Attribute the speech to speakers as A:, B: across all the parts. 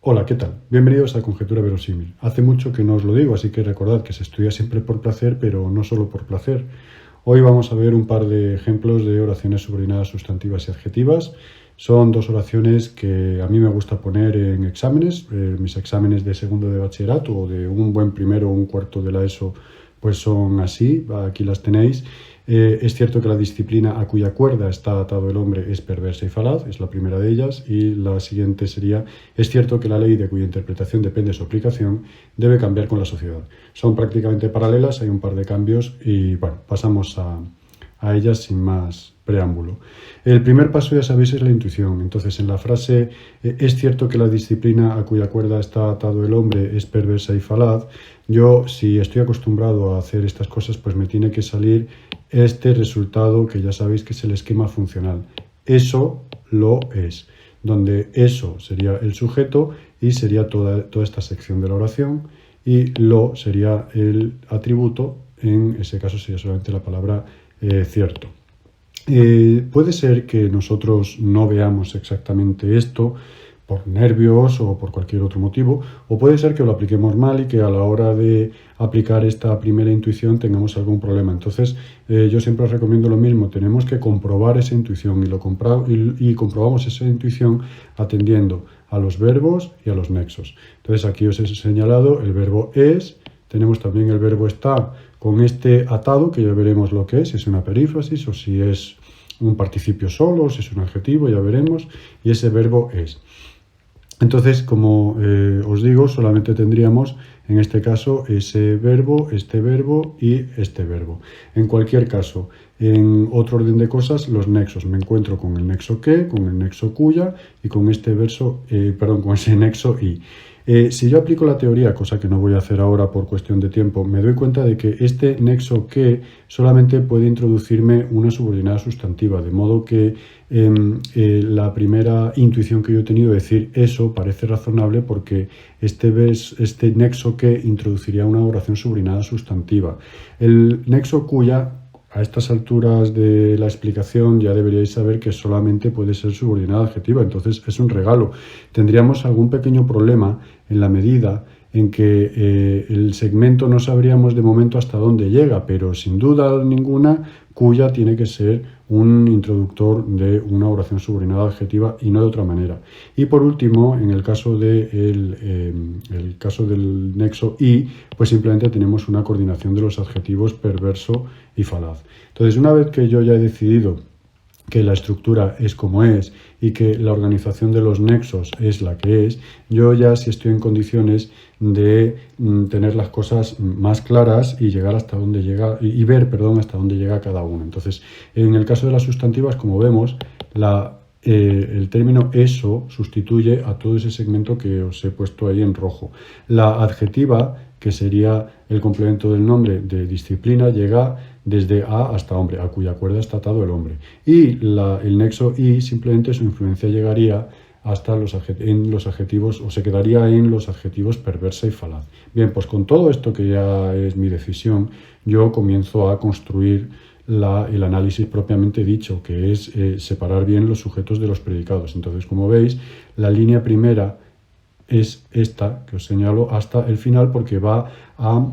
A: Hola, ¿qué tal? Bienvenidos a Conjetura Verosímil. Hace mucho que no os lo digo, así que recordad que se estudia siempre por placer, pero no solo por placer. Hoy vamos a ver un par de ejemplos de oraciones subordinadas sustantivas y adjetivas. Son dos oraciones que a mí me gusta poner en exámenes, mis exámenes de segundo de bachillerato o de un buen primero o un cuarto de la ESO, pues son así, aquí las tenéis. Es cierto que la disciplina a cuya cuerda está atado el hombre es perversa y falaz, es la primera de ellas, y la siguiente sería: es cierto que la ley de cuya interpretación depende su aplicación debe cambiar con la sociedad. Son prácticamente paralelas, hay un par de cambios y bueno, pasamos a ellas sin más preámbulo. El primer paso, ya sabéis, es la intuición. Entonces, en la frase es cierto que la disciplina a cuya cuerda está atado el hombre es perversa y falaz, yo, si estoy acostumbrado a hacer estas cosas, pues me tiene que salir este resultado que ya sabéis que es el esquema funcional. Eso lo es, donde eso sería el sujeto y sería toda esta sección de la oración, y lo sería el atributo, en ese caso sería solamente la palabra cierto. Puede ser que nosotros no veamos exactamente esto por nervios o por cualquier otro motivo, o puede ser que lo apliquemos mal y que a la hora de aplicar esta primera intuición tengamos algún problema. Entonces, yo siempre os recomiendo lo mismo: tenemos que comprobar esa intuición y comprobamos esa intuición atendiendo a los verbos y a los nexos. Entonces, aquí os he señalado el verbo es, tenemos también el verbo está con este atado, que ya veremos lo que es, si es una perífrasis o si es un participio solo, si es un adjetivo, ya veremos, y ese verbo es. Entonces, como os digo, solamente tendríamos en este caso ese verbo, este verbo y este verbo. En cualquier caso, en otro orden de cosas, los nexos. Me encuentro con el nexo que, con el nexo cuya y con este verso, con ese nexo y. Si yo aplico la teoría, cosa que no voy a hacer ahora por cuestión de tiempo, me doy cuenta de que este nexo que solamente puede introducirme una subordinada sustantiva, de modo que la primera intuición que yo he tenido de decir eso parece razonable, porque este nexo que introduciría una oración subordinada sustantiva. El nexo cuya, a estas alturas de la explicación, ya deberíais saber que solamente puede ser subordinada adjetiva, entonces es un regalo. Tendríamos algún pequeño problema en la medida en que el segmento no sabríamos de momento hasta dónde llega, pero sin duda ninguna cuya tiene que ser un introductor de una oración subordinada adjetiva y no de otra manera. Y por último, en el caso el caso del nexo y, pues simplemente tenemos una coordinación de los adjetivos perverso y falaz. Entonces, una vez que yo ya he decidido que la estructura es como es y que la organización de los nexos es la que es, yo ya sí estoy en condiciones de tener las cosas más claras y llegar hasta dónde llega y ver, hasta dónde llega cada uno. Entonces, en el caso de las sustantivas, como vemos, el término eso sustituye a todo ese segmento que os he puesto ahí en rojo. La adjetiva, que sería el complemento del nombre de disciplina, llega desde a hasta hombre, a cuya cuerda está atado el hombre. Y el nexo y, simplemente su influencia llegaría hasta en los adjetivos, o se quedaría en los adjetivos perversa y falaz. Bien, pues con todo esto, que ya es mi decisión, yo comienzo a construir el análisis propiamente dicho, que es separar bien los sujetos de los predicados. Entonces, como veis, la línea primera es esta que os señalo hasta el final, porque va a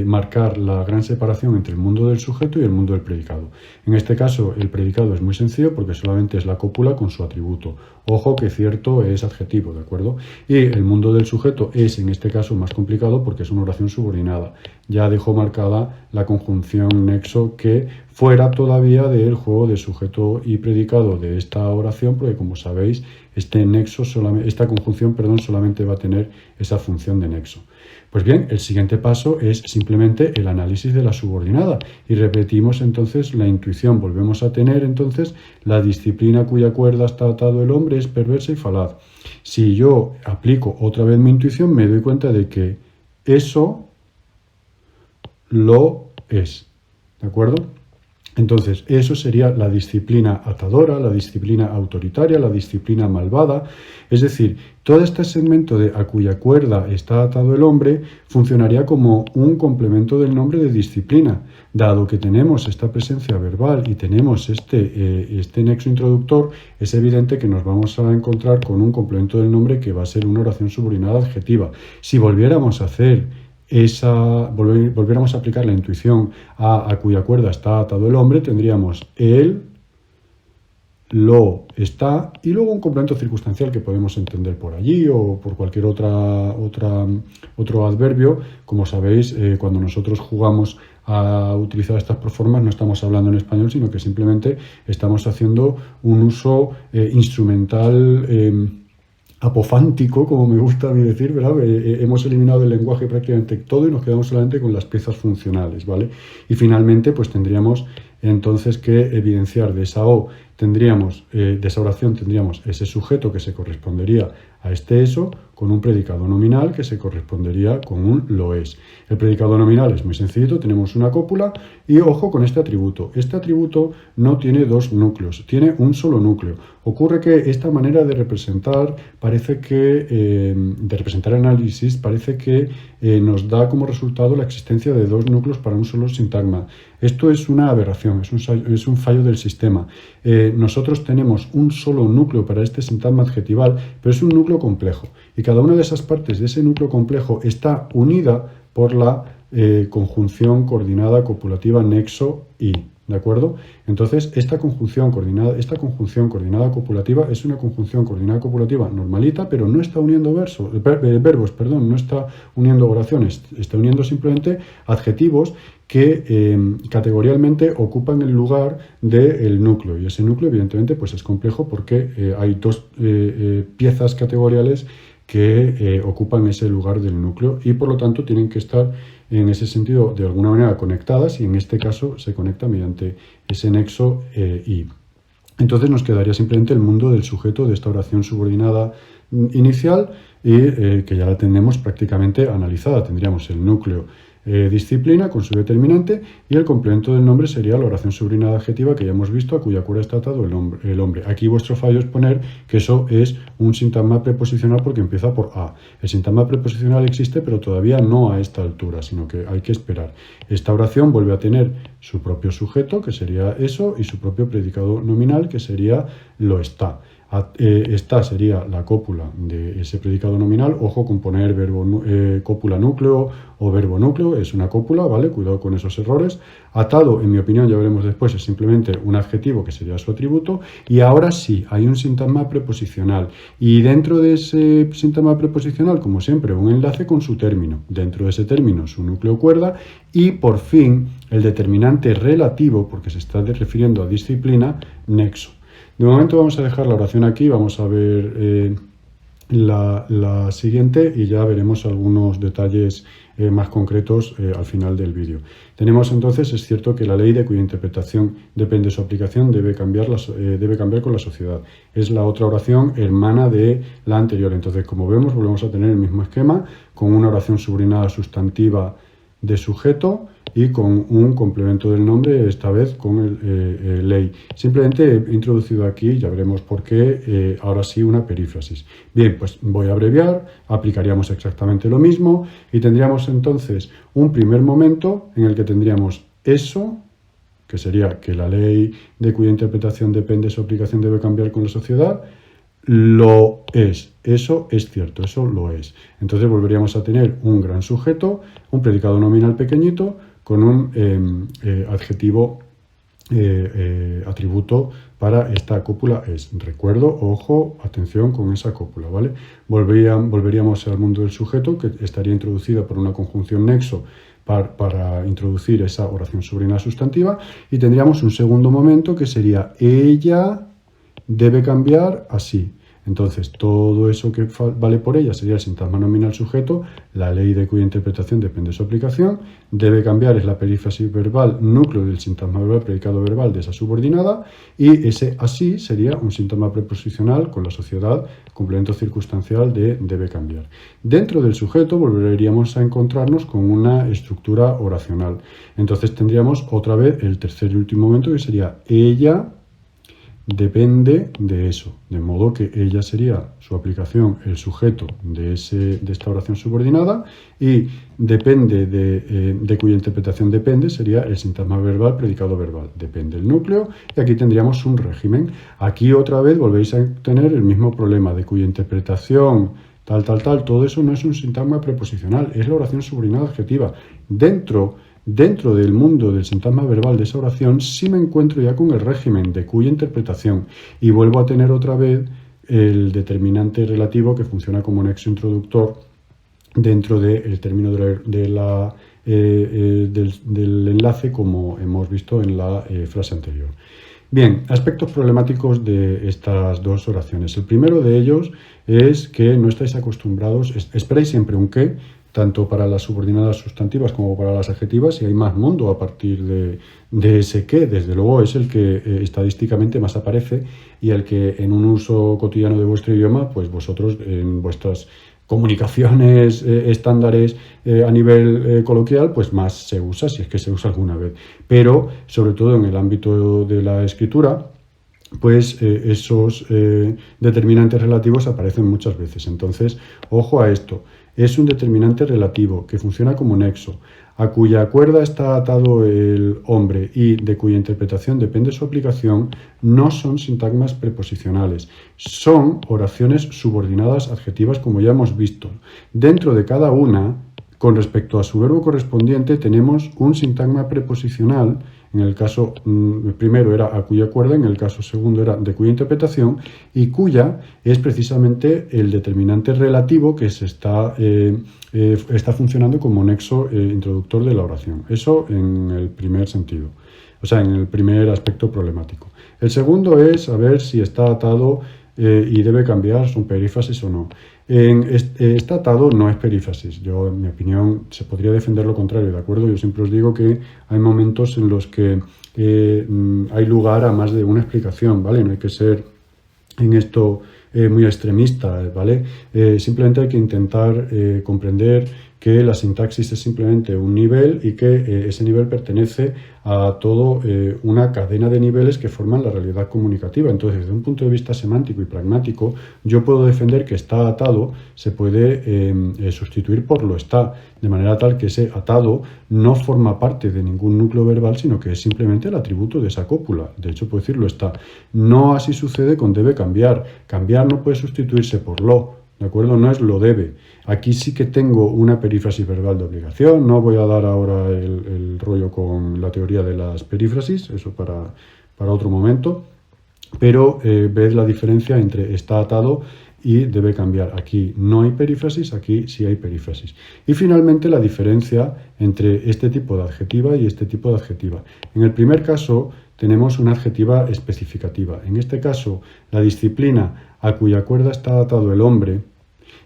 A: marcar la gran separación entre el mundo del sujeto y el mundo del predicado. En este caso, el predicado es muy sencillo porque solamente es la cópula con su atributo. Ojo que cierto es adjetivo, ¿de acuerdo? Y el mundo del sujeto es, en este caso, más complicado porque es una oración subordinada. Ya dejo marcada la conjunción nexo que, fuera todavía del juego de sujeto y predicado de esta oración, porque, como sabéis, esta conjunción solamente va a tener esa función de nexo. Pues bien, el siguiente paso es simplemente el análisis de la subordinada y repetimos entonces la intuición. Volvemos a tener entonces la disciplina cuya cuerda está atado el hombre es perversa y falaz. Si yo aplico otra vez mi intuición, me doy cuenta de que eso lo es, ¿de acuerdo? Entonces, eso sería la disciplina atadora, la disciplina autoritaria, la disciplina malvada. Es decir, todo este segmento de a cuya cuerda está atado el hombre funcionaría como un complemento del nombre de disciplina. Dado que tenemos esta presencia verbal y tenemos este nexo introductor, es evidente que nos vamos a encontrar con un complemento del nombre que va a ser una oración subordinada adjetiva. Si volviéramos a hacer volviéramos a aplicar la intuición a cuya cuerda está atado el hombre, tendríamos él, lo, está, y luego un complemento circunstancial que podemos entender por allí o por cualquier otro adverbio. Como sabéis, cuando nosotros jugamos a utilizar estas proformas no estamos hablando en español, sino que simplemente estamos haciendo un uso instrumental apofántico, como me gusta a mí decir, ¿verdad? Hemos eliminado del lenguaje prácticamente todo y nos quedamos solamente con las piezas funcionales, ¿vale? Y finalmente, pues tendríamos entonces que evidenciar de esa O, de esa oración tendríamos ese sujeto que se correspondería a este eso, con un predicado nominal que se correspondería con un lo es. El predicado nominal es muy sencillito, tenemos una cópula y ojo con este atributo. Este atributo no tiene dos núcleos, tiene un solo núcleo. Ocurre que esta manera de representar análisis parece que nos da como resultado la existencia de dos núcleos para un solo sintagma. Esto es una aberración, es un fallo del sistema. Nosotros tenemos un solo núcleo para este sintagma adjetival, pero es un núcleo complejo. Y cada una de esas partes de ese núcleo complejo está unida por la conjunción coordinada copulativa nexo y. ¿De acuerdo? Entonces, esta conjunción coordinada copulativa es una conjunción coordinada copulativa normalita, pero no está uniendo verbos, no está uniendo oraciones, está uniendo simplemente adjetivos que categorialmente ocupan el lugar del núcleo. Y ese núcleo, evidentemente, pues es complejo porque hay dos piezas categoriales que ocupan ese lugar del núcleo y por lo tanto tienen que estar en ese sentido de alguna manera conectadas y en este caso se conecta mediante ese nexo y. Entonces nos quedaría simplemente el mundo del sujeto de esta oración subordinada inicial y que ya la tenemos prácticamente analizada. Tendríamos el núcleo disciplina con su determinante y el complemento del nombre sería la oración subordinada adjetiva que ya hemos visto a cuya cuerda está atado el hombre. Aquí vuestro fallo es poner que eso es un sintagma preposicional porque empieza por a. El sintagma preposicional existe pero todavía no a esta altura, sino que hay que esperar. Esta oración vuelve a tener su propio sujeto, que sería eso, y su propio predicado nominal, que sería lo está. Esta sería la cópula de ese predicado nominal. Ojo con poner cópula núcleo o verbo núcleo, es una cópula, ¿vale? Cuidado con esos errores. Atado, en mi opinión, ya veremos después, es simplemente un adjetivo que sería su atributo. Y ahora sí, hay un sintagma preposicional. Y dentro de ese sintagma preposicional, como siempre, un enlace con su término. Dentro de ese término, su núcleo cuerda. Y por fin, el determinante relativo, porque se está refiriendo a disciplina, nexo. De momento vamos a dejar la oración aquí, vamos a ver la siguiente y ya veremos algunos detalles más concretos al final del vídeo. Tenemos entonces, es cierto que la ley de cuya interpretación depende su aplicación debe cambiar con la sociedad. Es la otra oración hermana de la anterior. Entonces, como vemos, volvemos a tener el mismo esquema con una oración subordinada sustantiva de sujeto y con un complemento del nombre, esta vez con el ley. Simplemente he introducido aquí, ya veremos por qué, ahora sí una perífrasis. Bien, pues voy a abreviar, aplicaríamos exactamente lo mismo y tendríamos entonces un primer momento en el que tendríamos eso, que sería que la ley de cuya interpretación depende su aplicación debe cambiar con la sociedad, lo es, eso es cierto, eso lo es. Entonces volveríamos a tener un gran sujeto, un predicado nominal pequeñito, con un adjetivo atributo para esta cópula es. Recuerdo, ojo, atención con esa cópula, ¿vale? Volveríamos al mundo del sujeto, que estaría introducida por una conjunción nexo para introducir esa oración subordinada sustantiva, y tendríamos un segundo momento que sería ella debe cambiar así. Entonces, todo eso que vale por ella sería el sintagma nominal sujeto, la ley de cuya interpretación depende su aplicación. Debe cambiar es la perífrasis verbal, núcleo del sintagma verbal, predicado verbal de esa subordinada, y ese así sería un síntoma preposicional con la sociedad, complemento circunstancial de debe cambiar. Dentro del sujeto volveríamos a encontrarnos con una estructura oracional. Entonces tendríamos otra vez el tercer y último momento, que sería ella depende de eso, de modo que ella sería su aplicación, el sujeto de esta oración subordinada, y depende de cuya interpretación depende sería el sintagma verbal, predicado verbal. Depende el núcleo, y aquí tendríamos un régimen. Aquí otra vez volvéis a tener el mismo problema de cuya interpretación tal, todo eso no es un sintagma preposicional, es la oración subordinada adjetiva. Dentro del mundo del sintagma verbal de esa oración sí me encuentro ya con el régimen de cuya interpretación y vuelvo a tener otra vez el determinante relativo que funciona como nexo introductor dentro del término del enlace, como hemos visto en la frase anterior. Bien, aspectos problemáticos de estas dos oraciones. El primero de ellos es que no estáis acostumbrados, esperáis siempre un qué, tanto para las subordinadas sustantivas como para las adjetivas, y hay más mundo a partir de ese qué. Desde luego es el que estadísticamente más aparece y el que en un uso cotidiano de vuestro idioma, pues vosotros en vuestras comunicaciones estándares a nivel coloquial, pues más se usa, si es que se usa alguna vez. Pero, sobre todo en el ámbito de la escritura, pues esos determinantes relativos aparecen muchas veces. Entonces, ojo a esto. Es un determinante relativo que funciona como nexo, a cuya cuerda está atado el hombre y de cuya interpretación depende su aplicación. No son sintagmas preposicionales, son oraciones subordinadas adjetivas, como ya hemos visto. Dentro de cada una, con respecto a su verbo correspondiente, tenemos un sintagma preposicional. En el caso primero era a cuya cuerda, en el caso segundo era de cuya interpretación, y cuya es precisamente el determinante relativo que está funcionando como nexo introductor de la oración. Eso en el primer sentido, o sea, en el primer aspecto problemático. El segundo es saber si está atado y debe cambiar, son perífrasis o no. Está atado no es perífrasis. Yo, en mi opinión, se podría defender lo contrario, ¿de acuerdo? Yo siempre os digo que hay momentos en los que hay lugar a más de una explicación, ¿vale? No hay que ser en esto muy extremista, ¿vale? Simplemente hay que intentar comprender que la sintaxis es simplemente un nivel y que ese nivel pertenece a toda una cadena de niveles que forman la realidad comunicativa. Entonces, desde un punto de vista semántico y pragmático, yo puedo defender que está atado se puede sustituir por lo está, de manera tal que ese atado no forma parte de ningún núcleo verbal, sino que es simplemente el atributo de esa cópula. De hecho, puedo decir lo está. No así sucede con debe cambiar. Cambiar no puede sustituirse por lo, ¿de acuerdo? No es lo debe. Aquí sí que tengo una perífrasis verbal de obligación. No voy a dar ahora el rollo con la teoría de las perífrasis, eso para otro momento. Pero ved la diferencia entre está atado y debe cambiar. Aquí no hay perífrasis, aquí sí hay perífrasis. Y finalmente la diferencia entre este tipo de adjetiva y este tipo de adjetiva. En el primer caso tenemos una adjetiva especificativa. En este caso, la disciplina a cuya cuerda está atado el hombre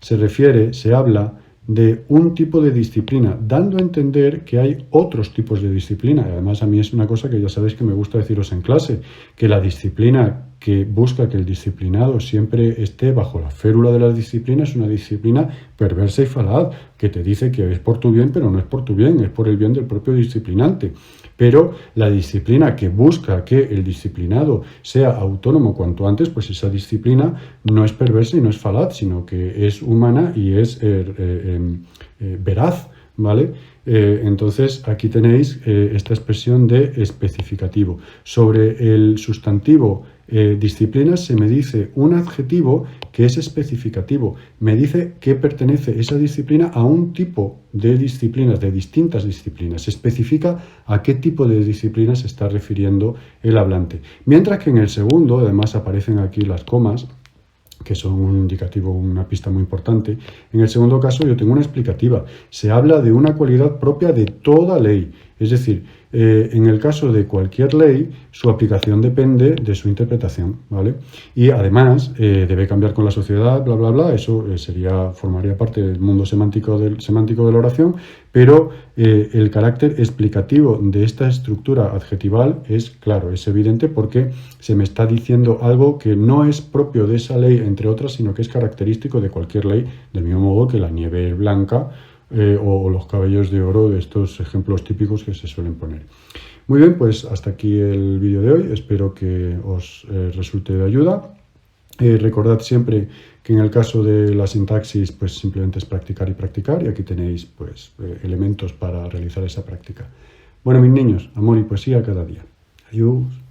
A: se habla de un tipo de disciplina, dando a entender que hay otros tipos de disciplina. Además, a mí es una cosa que ya sabéis que me gusta deciros en clase, que la disciplina que busca que el disciplinado siempre esté bajo la férula de la disciplina es una disciplina perversa y falaz, que te dice que es por tu bien, pero no es por tu bien, es por el bien del propio disciplinante. Pero la disciplina que busca que el disciplinado sea autónomo cuanto antes, pues esa disciplina no es perversa y no es falaz, sino que es humana y es veraz, ¿vale? Entonces aquí tenéis esta expresión de especificativo. Sobre el sustantivo disciplinas se me dice un adjetivo que es especificativo. Me dice que pertenece esa disciplina a un tipo de disciplinas, de distintas disciplinas. Se especifica a qué tipo de disciplinas se está refiriendo el hablante. Mientras que en el segundo, además aparecen aquí las comas, que son un indicativo, una pista muy importante. En el segundo caso yo tengo una explicativa. Se habla de una cualidad propia de toda ley. Es decir, En el caso de cualquier ley, su aplicación depende de su interpretación, ¿vale? Y además debe cambiar con la sociedad, bla, bla, bla, eso formaría parte del mundo semántico de la oración, pero el carácter explicativo de esta estructura adjetival es claro, es evidente porque se me está diciendo algo que no es propio de esa ley, entre otras, sino que es característico de cualquier ley, del mismo modo que la nieve blanca o los cabellos de oro, de estos ejemplos típicos que se suelen poner. Muy bien, pues hasta aquí el vídeo de hoy. Espero que os resulte de ayuda. Recordad siempre que en el caso de la sintaxis, pues simplemente es practicar y practicar, y aquí tenéis pues elementos para realizar esa práctica. Bueno, mis niños, amor y poesía cada día. Adiós.